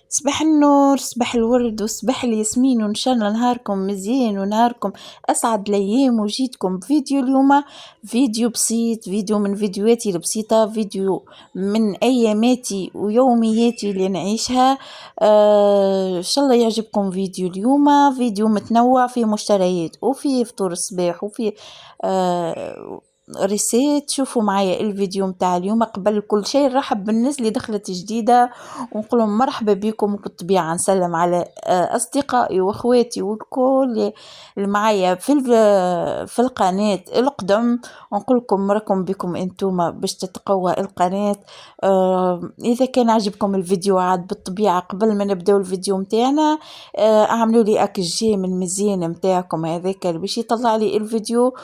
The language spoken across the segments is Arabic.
صباح النور، صباح الورد، وصباح الياسمين، وإن شاء الله نهاركم مزيان ونهاركم أسعد الأيام. وجيتكم بفيديو اليوم، فيديو بسيط، فيديو من فيديوهاتي البسيطة، فيديو من أياماتي ويومياتي اللي نعيشها. إن شاء الله يعجبكم فيديو اليوم. فيديو متنوع، فيه مشتريات وفيه فطور الصباح وفيه ريسيت. شوفوا معايا الفيديو متاع اليوم. قبل كل شيء نرحب بالناس اللي دخلت جديدة ونقولهم مرحبا بكم. وبالطبيعة نسلم على أصدقائي وأخواتي والكل اللي معايا في القناة القدم، ونقولكم مرحبا بكم انتوما باش تتقوى القناة. إذا كان عجبكم الفيديو عاد بالطبيعة قبل ما نبدأ الفيديو متاعنا اعملوا لي أكجي من مزيان متاعكم هذاك باش يطلع لي الفيديو.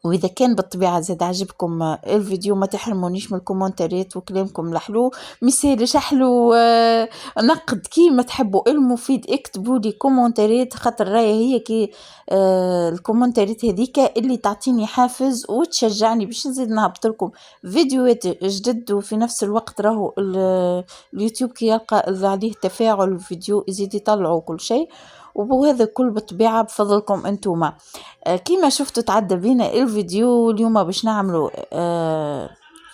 وإذا كان بالطبيعة زاد عجبكم الفيديو ما تحرمونيش من الكومنتات وكلامكم الحلو. مثالش حلو نقد كيما تحبوا المفيد اكتبوا لي كومنتات، خاطر راهي هي كي الكومنتات هذيك اللي تعطيني حافز وتشجعني باش نزيد نهبط لكم فيديوهات جدد. وفي نفس الوقت راهو اليوتيوب كي يلقى عليه تفاعل الفيديو يزيد يطلعوا كل شيء، وهذا كل بالطبيعة بفضلكم انتوما. كيما شفتوا تعدى بينا الفيديو اليوم باش نعملوا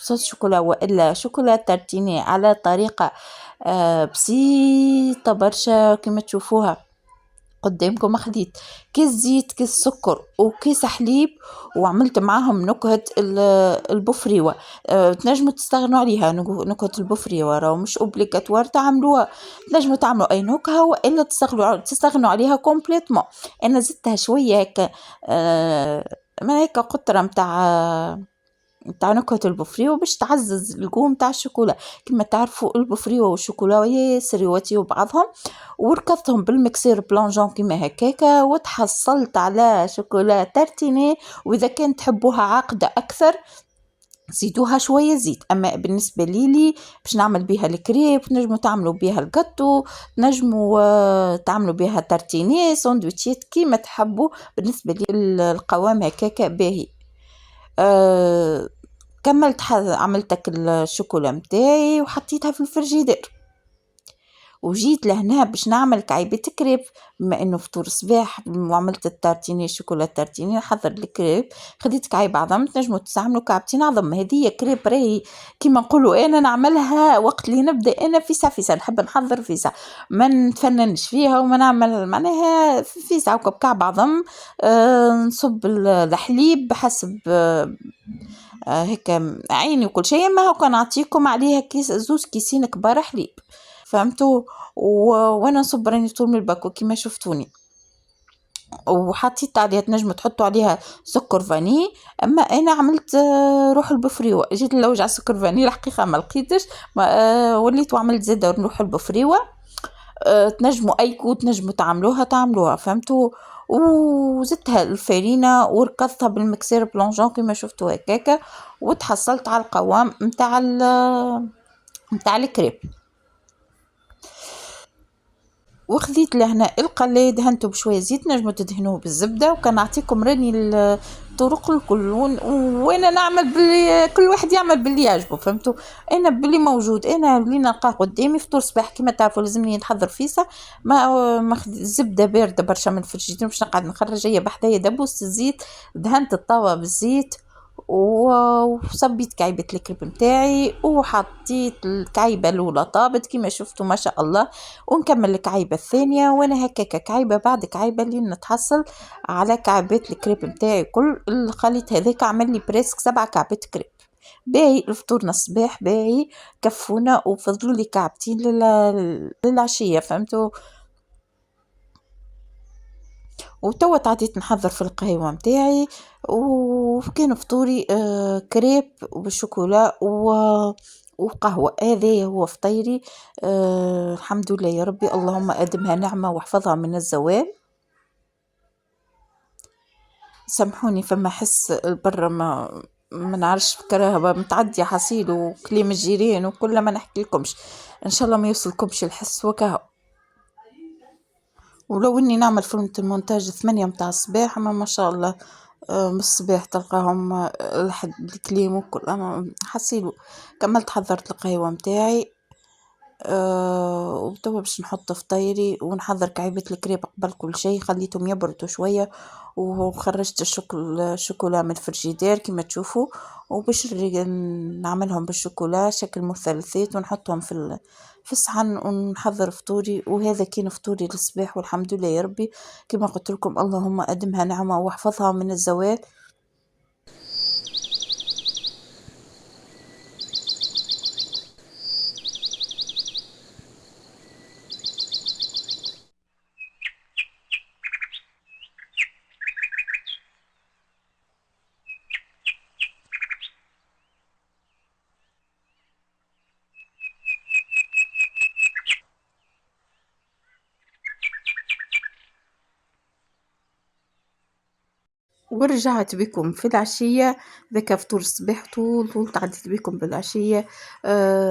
صوص شوكولا والا شوكولا تارتيني على طريقة بسيطة برشا كيما تشوفوها قدامكم. خديت كيس زيت، كيس سكر، وكيس حليب، وعملت معاهم نكهة البفريوة. تنجموا تستغنوا عليها نكهة البفريوة، راهو مش اوبليكاتوار تعملوها. تنجموا تعملوا اي نكهة والا تستغنوا عليها كومبليتمون. انا زدتها شوية هكا ما هيك قطرة متاع نكهة البفريوة باش تعزز القوم تاع الشوكولا. كما تعرفوا البفريوة والشوكولا ياسر يواتيو بعضهم، وركضتهم بالمكسير بلونجون كما هكاكا وتحصلت على شوكولا تارتيني. واذا كان تحبوها عاقدة اكثر زيدوها شوية زيت. اما بالنسبة لي باش نعمل بها الكريب، تنجموا تعملوا بها الجاتو، تنجموا تعملوا بها تارتيني ساندويتشات كيما تحبوا. بالنسبة لي القوام هكاكا باهي. كملت عملتك الشوكولا متاعي وحطيتها في الفريجيدير، وجيت لهنا باش نعمل كعيبة كريب. بما انه فطور صباح وعملت التارتيني شوكولا تارتيني نحضر الكريب. خديت كعيب عظم، تنجموا تستعملوا كعبتين عظم. هذه كريب راهي كيما نقولوا انا نعملها وقت اللي نبدا انا في ساعه نحب نحضر في ساعه، ما نتفننش فيها وما نعمل معناها في ساعه كعب عظم. نصب الحليب بحسب هيك عيني وكل شيء. ما هو كان نعطيكم عليها كيس زوز كيسين كبار حليب، فهمتوا؟ وانا نصب راني طول من الباكو كيما شفتوني. وحطيت عليها تنجموا تحطوا عليها سكر فاني، اما انا عملت روح البفريوه. جيت نلوج على سكر فاني الحقيقه ما لقيتش، وليت وعملت زيادة روح البفريوه. تنجموا اي كود تنجموا تعملوها فهمتوا؟ وزدتها الفارينة وركضتها بالمكسير بلونجون كما شفتوا هكاكا، وتحصلت على القوام متاع الكريب. وخذيت لهنا القلاية دهنته بشوية زيت، نجموا تدهنوه بالزبدة. وكان نعطيكم راني الطرق الكل وانا نعمل كل واحد يعمل باللي يعجبه، فهمتوا؟ انا باللي موجود، انا اللي نلقاه قدامي فطور صباح كما تعرفوا لازمني نحضر فيسا. ما الزبدة باردة برشا من الفريجيدير باش نقعد نخرج. هي بحدايا دبوس الزيت، دهنت الطاوة بالزيت وصبيت كعيبة الكريب متاعي، وحطيت الكعيبة الأولى طابت كما شفتوا ما شاء الله، ونكمل الكعيبة الثانية. وانا هكاكا كعيبة بعد كعيبة اللي نتحصل على كعبات الكريب متاعي. كل الخليط هذاك عمل لي بريسك 7 كعبات كريب. باهي الفطورنا الصباح باهي كفونا، وفضلوا لي كعبتين للعشية، فهمتوا؟ وتوا تعديت نحضر في القهوة متاعي، وكان فطوري كريب بالشوكولا وقهوة. هذا هو فطيري. الحمد لله يا ربي، اللهم أدمها نعمة واحفظها من الزوال. سامحوني فما حس برا ما نعرفش كراهبة متعدية حصيل وكلام الجيران وكل ما نحكي لكمش ان شاء الله ما يوصلكمش الحس وكهو. ولو اني نعمل فيلم المونتاج 8 متاع الصباح، اما ما شاء الله من الصباح تلقاهم لحد الكليم وكل. اما حسيلو كملت حضرت القهوة متاعي، وتوا باش نحط فطيري ونحضر كعيبة الكريب قبل كل شيء، خليتهم يبردوا شوية وخرجت الشوكولا من الفريجيدير كما تشوفوا، وباش نعملهم بالشوكولا شكل مثلثات ونحطهم في الصحن ونحضر فطوري. وهذا كان فطوري للصباح والحمد لله يا ربي. كما قلت لكم اللهم أدمها نعمة واحفظها من الزوال. ورجعت بكم في العشية، ذاك فطور الصباح طول تعديت بكم بالعشية.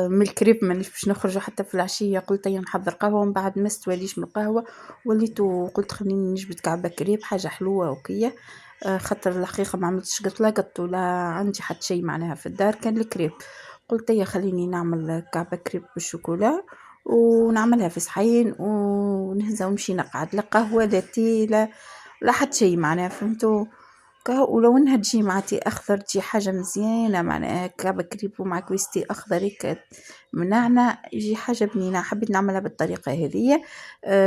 من الكريب مانيش باش نخرجوا حتى في العشية، قلت نحضر قهوة من بعد ما استواليش من القهوة وليت قلت خليني نجبد كعبة كريب حاجة حلوة وكية. خاطر الحقيقة ما عملتش قط ولا عندي حتى شيء معناها في الدار، كان الكريب قلت خليني نعمل كعبة كريب بالشوكولا ونعملها في صحين ونهزها ونمشي نقعد. لا قهوة لا تي لا حتى شيء معناها فهمتوا. ولو انها تجي مع تي اخضر تجي حاجه مزيانه معناها كعبة كريب مع كويس تي اخضر هيك منعنع يجي حاجه بنينه. حبيت نعملها بالطريقه هذه.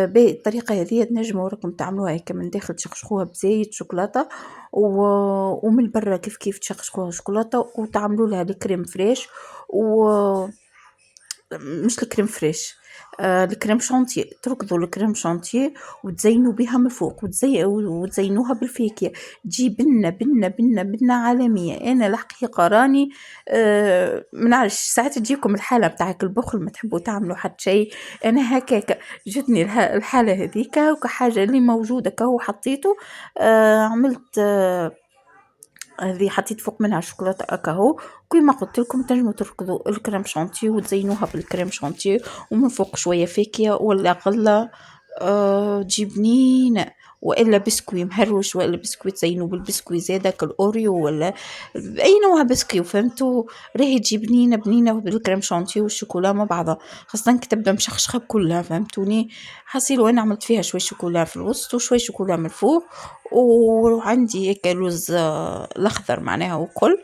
بالطريقه هذه تنجموا راكم تعملوها هيك من داخل تشقشقوها بزيت شوكولاته ومن برا كيف تشقشقوها شوكولاته وتعملوا لها الكريم فريش مش الكريم فريش، الكريم شانتيه. تركضوا الكريم شانتيه وتزينوا بها من الفوق وتزينوها بالفيكيا، تجي بنة عالمية. انا الحقيقة راني منعرفش ساعات تجيكم الحالة بتاعك البخل ما تحبوا تعملوا حتى شيء، انا هكاك جتني الحالة هذيك وكحاجة اللي موجودة كهو حطيته. عملت هذه حطيت فوق منها شوكولاته اكاهو. كيما قلت لكم تنجموا تركضوا الكريم شانتيه وتزينوها بالكريم شانتيه ومن فوق شويه فاكهه ولا غله تجي بنينه، والا بسكوي مهروش، والا بسكوي تزينوا بالبسكوي زادك الاوريو ولا اي نوع بسكوي فهمتوا. راهي تجي بنينه بالكريم شانتيه والشوكولا مع بعضها، خاصه كتبدا مشخشخه كلها فهمتوني. حسيت وانا عملت فيها شوي شوكولا في الوسط وشوي شوكولا من الفوق، وعندي هيك لوز الاخضر معناها وكل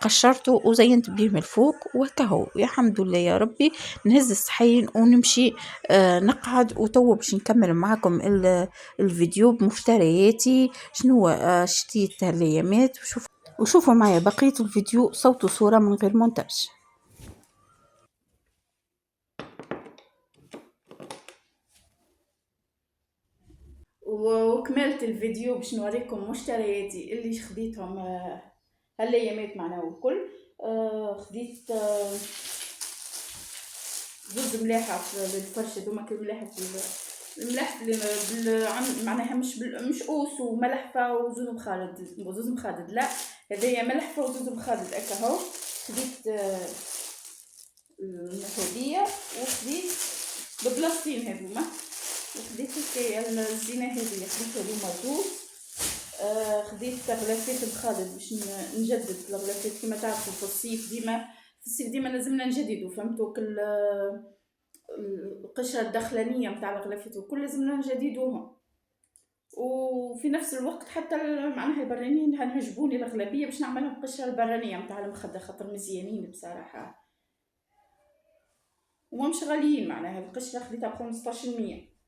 قشرته وزينت بيه من الفوق وكهو. يا الحمد لله يا ربي. نهز الصحين ونمشي نقعد. وتو باش نكمل معكم الفيديو بمفترياتي شنو شتيت هالايامات. وشوفوا معايا بقية الفيديو صوت وصورة من غير مونتاج. وكملت الفيديو باش نوريكم مشترياتي اللي خديتهم هالايامات معناها والكل. خديت زوز ملاحة في الفرشة دوما الملاحة الملاح معناها مش اوس وملحفة وزوز مخالد لا، هذايا ملحفة وزوز مخالد اكاهو. خديت هذيا وخديت ببلاصتين هذوما، وخديت هكايا الزينة هذيا خديت هذوما زوز. خديت غلافات مخالد باش نجدد الغلافات كما تعرفوا في الصيف ديما لازمنا نجددوا فهمتوا. كل القشرة الداخلانية متاع الغلافات وكل لازمنا نجددوهم، وفي نفس الوقت حتى معناها البرانيين هنعجبوني الأغلبية باش نعملهم القشرة البرانية متاع المخدة خاطر مزيانين بصراحة ومش غاليين. معناها القشرة خديتها ب15 100.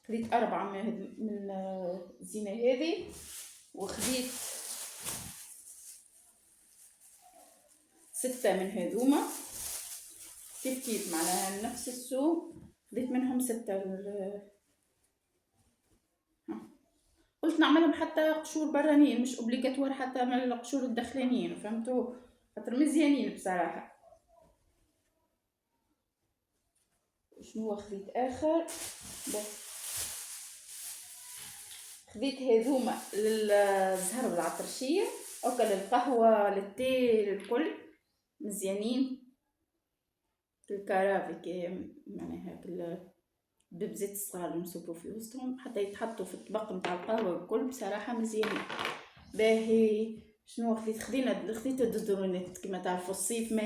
خديت 4 من الزينة هذه، وخديت 6 من هذوما كيف معناها نفس السوق. خديت منهم 6. قلت نعملهم حتى قشور برانيين مش اوبليغاتوار حتى من القشور الداخلانيين فهمتوا خاطر مزيانين بصراحة. شنو خديت اخر بس خديت هذوما للزهر والعطرشية اوكا للقهوة للتي للكل مزيانين. الكرافي معناها بزيت الصغار نصبوا في وسطهم حتى يتحطوا في الطبق نتاع القهوه والكل. بصراحه مزيانين. باهي شنو خديت الددرونات كما تعرفوا الصيف ما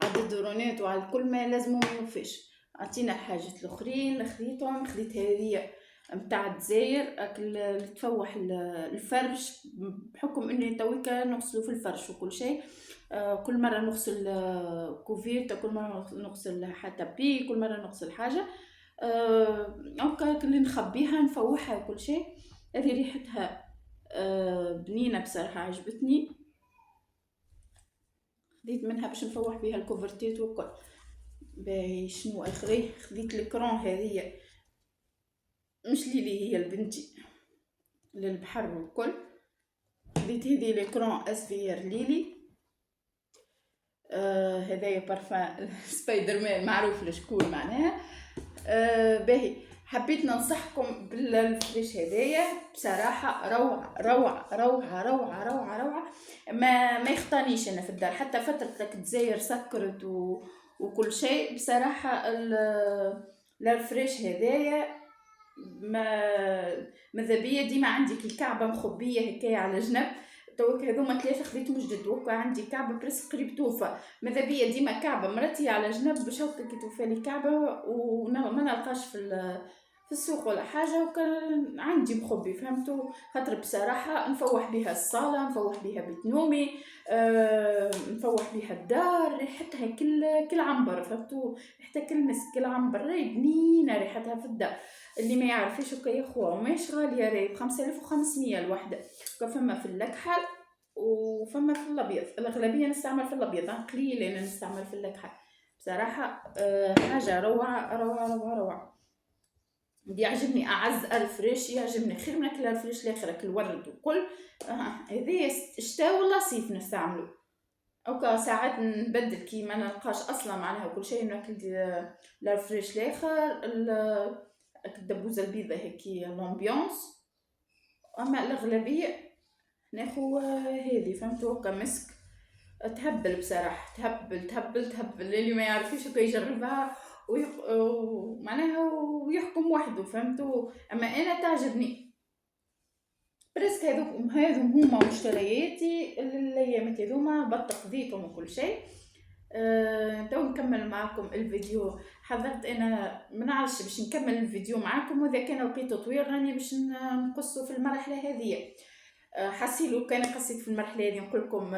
الددرونات وعلى الكل ما لازم ما يوفيش. عطينا الحاجات الاخرين خديتهم. خديت هذه متاع الجزائر اكل تفوح الفرش، بحكم اني تويكا نغسلو في الفرش وكل شيء. كل مره نغسل كوفيرتا، كل مره نغسل حتى بي، كل مره نغسل حاجه هكا اللي نخبيها نفوحها وكل شيء. هذه ريحتها بنينه بصراحه عجبتني. خديت منها باش نفوح بها الكوفرتيت وكل. باهي شنو اخري؟ خديت الكرون هذه مش ليلي، هي البنتي للبحر والكل. خديت هذه الكرون اسفير ليلي. هذايا بارفان سبايدر مان معروف لشكون معناها. باهي حبيت ننصحكم بالفريش هذايا بصراحه روعه روعه روعه روعه روعه روعه. ما يخطانيش انا في الدار حتى فتره الجزائر سكرت وكل شيء. بصراحه الفريش هذايا ماذا بيا ديما عندي الكعبه مخبيه هكايا على جنب. توك هذوما 3 خذيتهم جدد وكا عندي كعبه بريس قريب توفى. ماذا بيا ديما كعبه مرتي على جنب باش هكا كي توفالي كعبه وما نلقاش في السوق ولا حاجه وكان عندي مخبي فهمتوا. خاطر بصراحه نفوح بها الصاله، نفوح بها بيت نومي، نفوح بها الدار. ريحتها كل عنبر فهمتوا، ريحتها كل مسك كل عنبر. راهي بنينه ريحتها في الدار. اللي ما يعرفش هكا يا خويا وماش غاليه، راهي ب5500 الوحده. فما في اللكحل وفما في الابيض. الاغلبيه نستعمل في الابيض، قليل انا نستعمل في اللكحل بصراحه. حاجه روعه روعه روعه روعه. يعجبني اعز الفريش، يعجبني خير من كل الفريش الاخر كل ورد وكل. هذه شتاء ولا صيف نستعمله. اوكا ساعات نبدل كي ما نلقاش اصلا معناها كل شيء ناكل الفريش الاخر الدبوزه البيضاء هيك لومبيونس. اما الاغلبيه ناخو هذه فهمتوا هكا مسك تهبل بصراحه. تهبل تهبل تهبل. اللي ما يعرفش هكا يجربها ومعناها ويحكم وحده فهمتوا. اما انا تعجبني بريسك. هذوم هما مشترياتي الايامات هذوما بط خذيتهم وكل شيء. تو نكمل معكم الفيديو. حضرت انا ما نعرفش باش نكمل الفيديو معكم واذا كان لقيته طويل راني باش نقصه في المرحله هذه. حسيلو كان قصيت في المرحله هذه نقول لكم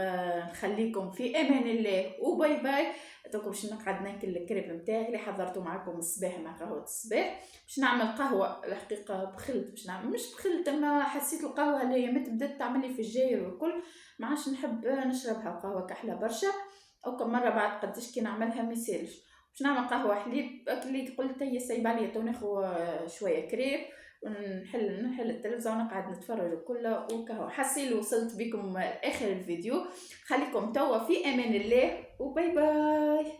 نخليكم في امان الله وباي باي. دوك باش نقعد ناكل الكريب نتاعي اللي حضرته معكم الصباح مع قهوه الصباح. باش نعمل قهوه الحقيقه بخلت باش نعمل مش بخلت اما حسيت القهوه اللي ما بدات تعمل لي في الجاير والكل ما عادش نحب نشربها. قهوه كحله برشا او كم مره بعد قداش كي نعملها ما يسالش. باش نعمل قهوه حليب اللي قلت هي سايبه عليا تو ناخذ شويه كريب ونحل التلفزيون ونقعد نتفرج كله وكهو. حسيت وصلت بكم اخر الفيديو. خليكم توا في امان الله وباي باي.